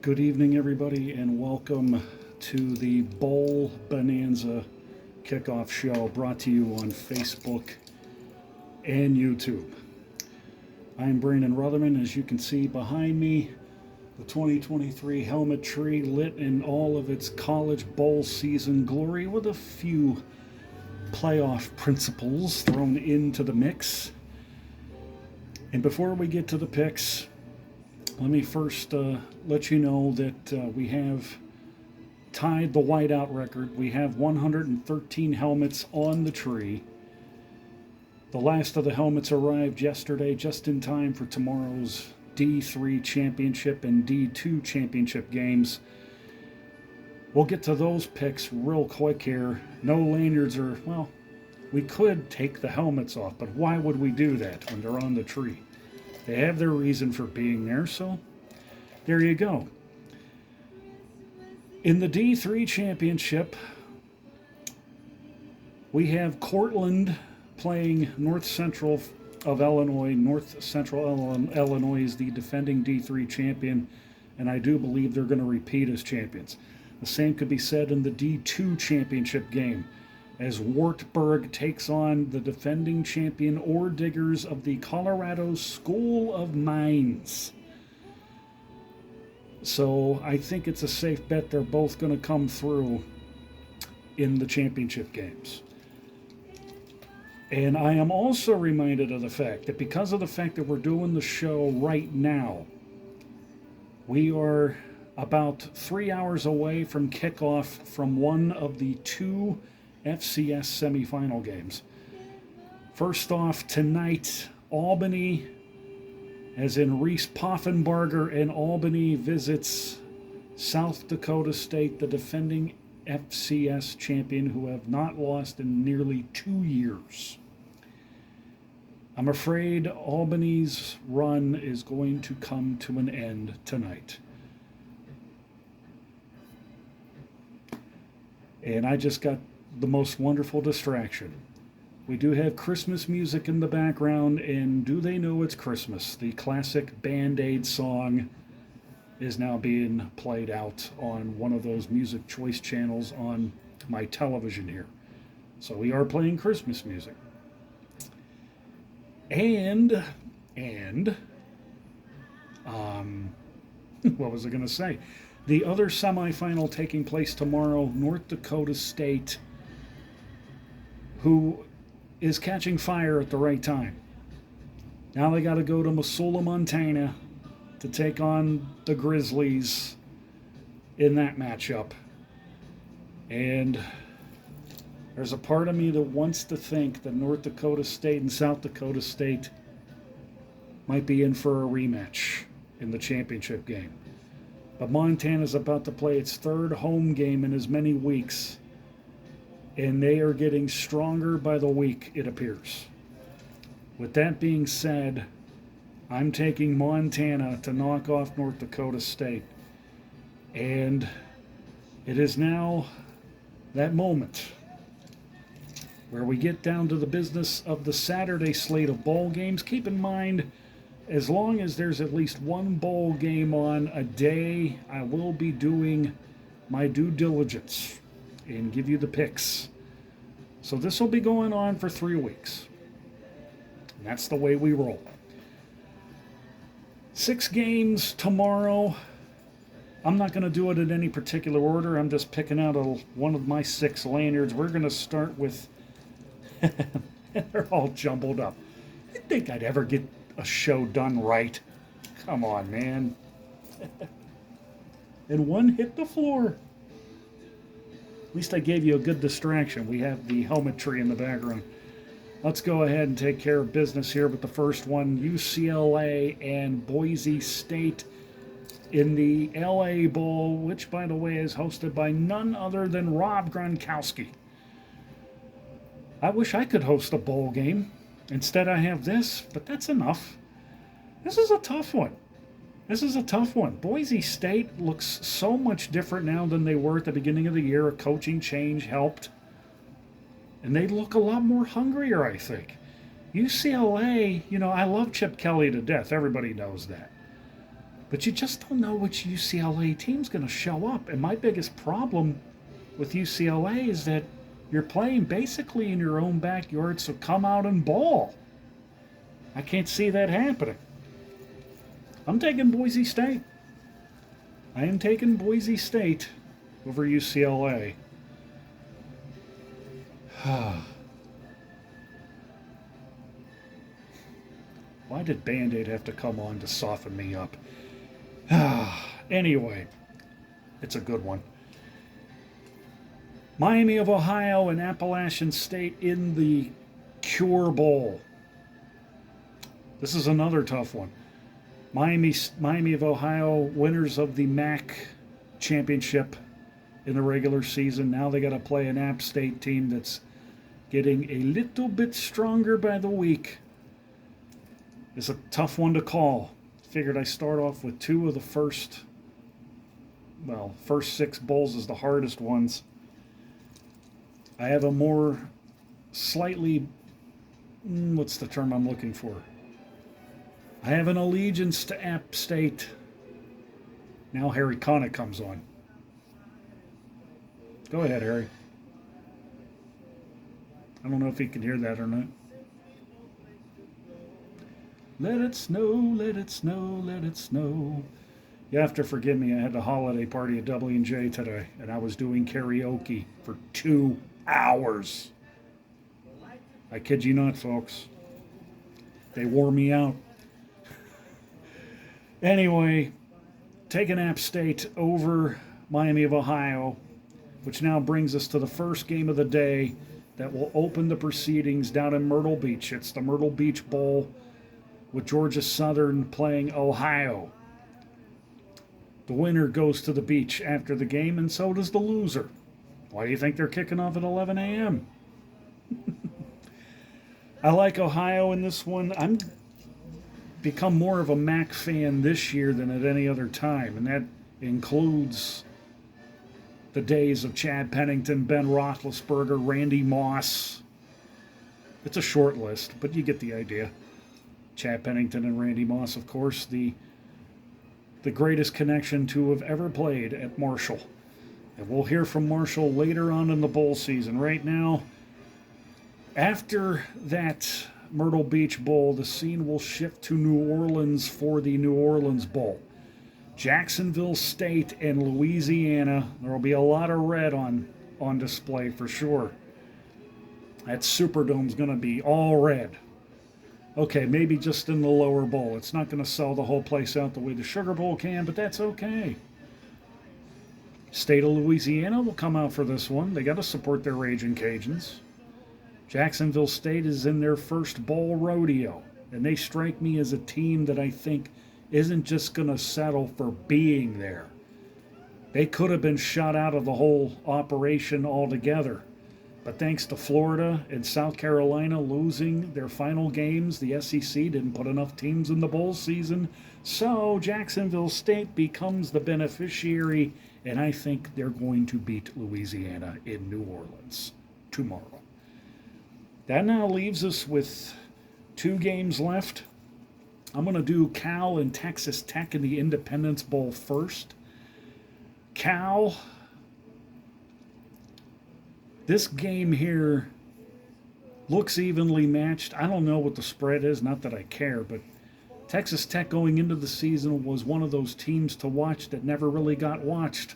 Good evening, everybody, and welcome to the Bowl Bonanza Kickoff show brought to you on Facebook and YouTube. I'm Brandon Rutherman. As you can see behind me, the 2023 helmet tree lit in all of its college bowl season glory with a few playoff principles thrown into the mix. And before we get to the picks, let me first let you know that we have tied the whiteout record. We have 113 helmets on the tree. The last of the helmets arrived yesterday just in time for tomorrow's D3 championship and D2 championship games. We'll get to those picks real quick here. No lanyards are, well, we could take the helmets off, but why would we do that when they're on the tree? They have their reason for being there, so there you go. In the D3 championship, we have Cortland playing North Central of Illinois. North Central Illinois is the defending D3 champion, and I do believe they're going to repeat as champions. The same could be said in the D2 championship game, as Wartburg takes on the defending champion Ore Diggers of the Colorado School of Mines. So I think it's a safe bet they're both going to come through in the championship games. And I am also reminded of the fact that because of the fact that we're doing the show right now, we are about 3 hours away from kickoff from one of the two FCS semifinal games. First off, tonight, Albany, as in Reese Poffenbarger and Albany, visits South Dakota State, the defending FCS champion, who have not lost in nearly 2 years. I'm afraid Albany's run is going to come to an end tonight. And I just got the most wonderful distraction. We do have Christmas music in the background, and Do They Know It's Christmas? The classic Band-Aid song is now being played out on one of those music choice channels on my television here. So we are playing Christmas music. And what was I going to say? The other semifinal taking place tomorrow, North Dakota State, who is catching fire at the right time. Now they got to go to Missoula, Montana to take on the Grizzlies in that matchup. And there's a part of me that wants to think that North Dakota State and South Dakota State might be in for a rematch in the championship game. But Montana's about to play its third home game in as many weeks, and they are getting stronger by the week, it appears. With that being said, I'm taking Montana to knock off North Dakota State. And it is now that moment where we get down to the business of the Saturday slate of bowl games. Keep in mind, as long as there's at least one bowl game on a day, I will be doing my due diligence and give you the picks. So this will be going on for 3 weeks. And that's the way we roll. 6 games tomorrow. I'm not going to do it in any particular order. I'm just picking out one of my 6 lanyards. We're going to start with... They're all jumbled up. I think I'd ever get a show done right. Come on, man. And one hit the floor. At least I gave you a good distraction. We have the helmet tree in the background. Let's go ahead and take care of business here with the first one. UCLA and Boise State in the LA Bowl, which, by the way, is hosted by none other than Rob Gronkowski. I wish I could host a bowl game. Instead, I have this, but that's enough. This is a tough one. Boise State looks so much different now than they were at the beginning of the year. A coaching change helped. And they look a lot more hungrier, I think. UCLA, I love Chip Kelly to death. Everybody knows that. But you just don't know which UCLA team's going to show up. And my biggest problem with UCLA is that you're playing basically in your own backyard, so come out and ball. I can't see that happening. I'm taking Boise State. I am taking Boise State over UCLA. Why did Band-Aid have to come on to soften me up? Anyway, it's a good one. Miami of Ohio and Appalachian State in the Cure Bowl. This is another tough one. Miami of Ohio, winners of the MAC championship in the regular season. Now they got to play an App State team that's getting a little bit stronger by the week. It's a tough one to call. Figured I start off with two of the first 6 bowls is the hardest ones. I have a more slightly, what's the term I'm looking for? I have an allegiance to App State. Now Harry Connick comes on. Go ahead, Harry. I don't know if he can hear that or not. Let it snow, let it snow, let it snow. You have to forgive me. I had the holiday party at W&J today, and I was doing karaoke for 2 hours. I kid you not, folks. They wore me out. Anyway, taking App State over Miami of Ohio, which now brings us to the first game of the day that will open the proceedings down in Myrtle Beach. It's the Myrtle Beach Bowl with Georgia Southern playing Ohio. The winner goes to the beach after the game, and so does the loser. Why do you think they're kicking off at 11 a.m.? I like Ohio in this one. I'm become more of a MAC fan this year than at any other time, and that includes the days of Chad Pennington, Ben Roethlisberger, Randy Moss. It's a short list, but you get the idea. Chad Pennington and Randy Moss, of course, the greatest connection to have ever played at Marshall. And we'll hear from Marshall later on in the bowl season. Right now, after that Myrtle Beach Bowl, the scene will shift to New Orleans for the New Orleans Bowl. Jacksonville State and Louisiana. There will be a lot of red on display for sure. That Superdome's going to be all red. Okay, maybe just in the lower bowl. It's not going to sell the whole place out the way the Sugar Bowl can, but that's okay. State of Louisiana will come out for this one. They got to support their Ragin' Cajuns. Jacksonville State is in their first bowl rodeo, and they strike me as a team that I think isn't just going to settle for being there. They could have been shut out of the whole operation altogether. But thanks to Florida and South Carolina losing their final games, the SEC didn't put enough teams in the bowl season. So Jacksonville State becomes the beneficiary, and I think they're going to beat Louisiana in New Orleans tomorrow. That now leaves us with 2 games left. I'm going to do Cal and Texas Tech in the Independence Bowl first. Cal, this game here looks evenly matched. I don't know what the spread is, not that I care, but Texas Tech going into the season was one of those teams to watch that never really got watched.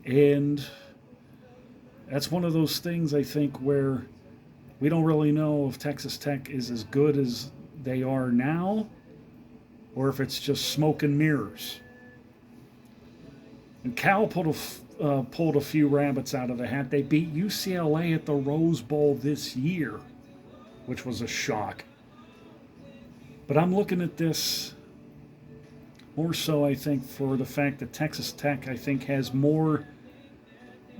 And that's one of those things, I think, where we don't really know if Texas Tech is as good as they are now or if it's just smoke and mirrors. And Cal pulled a few rabbits out of the hat. They beat UCLA at the Rose Bowl this year, which was a shock. But I'm looking at this more so, I think, for the fact that Texas Tech, I think, has more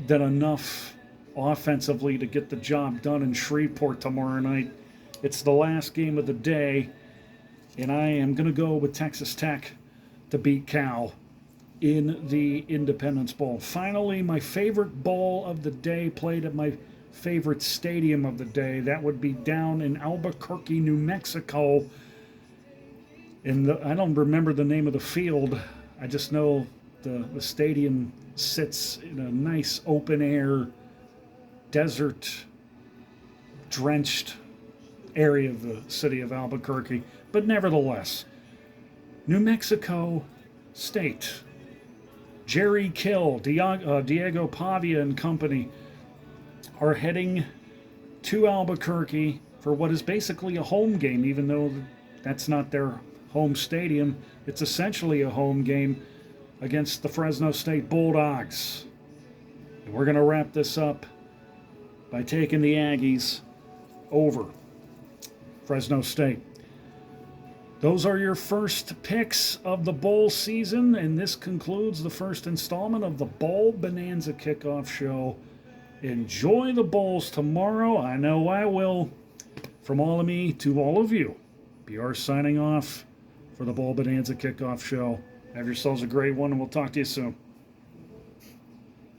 than enough offensively to get the job done in Shreveport tomorrow night. It's the last game of the day, and I am going to go with Texas Tech to beat Cal in the Independence Bowl. Finally, my favorite bowl of the day played at my favorite stadium of the day. That would be down in Albuquerque, New Mexico. I don't remember the name of the field. I just know the stadium sits in a nice open air, desert drenched area of the city of Albuquerque. But nevertheless, New Mexico State, Jerry Kill, Diego Pavia and company are heading to Albuquerque for what is basically a home game, even though that's not their home stadium. It's essentially a home game against the Fresno State Bulldogs. And we're going to wrap this up by taking the Aggies over Fresno State. Those are your first picks of the bowl season, and this concludes the first installment of the Bowl Bonanza Kickoff Show. Enjoy the bowls tomorrow. I know I will. From all of me to all of you, BR signing off for the Bowl Bonanza Kickoff Show. Have yourselves a great one, and we'll talk to you soon.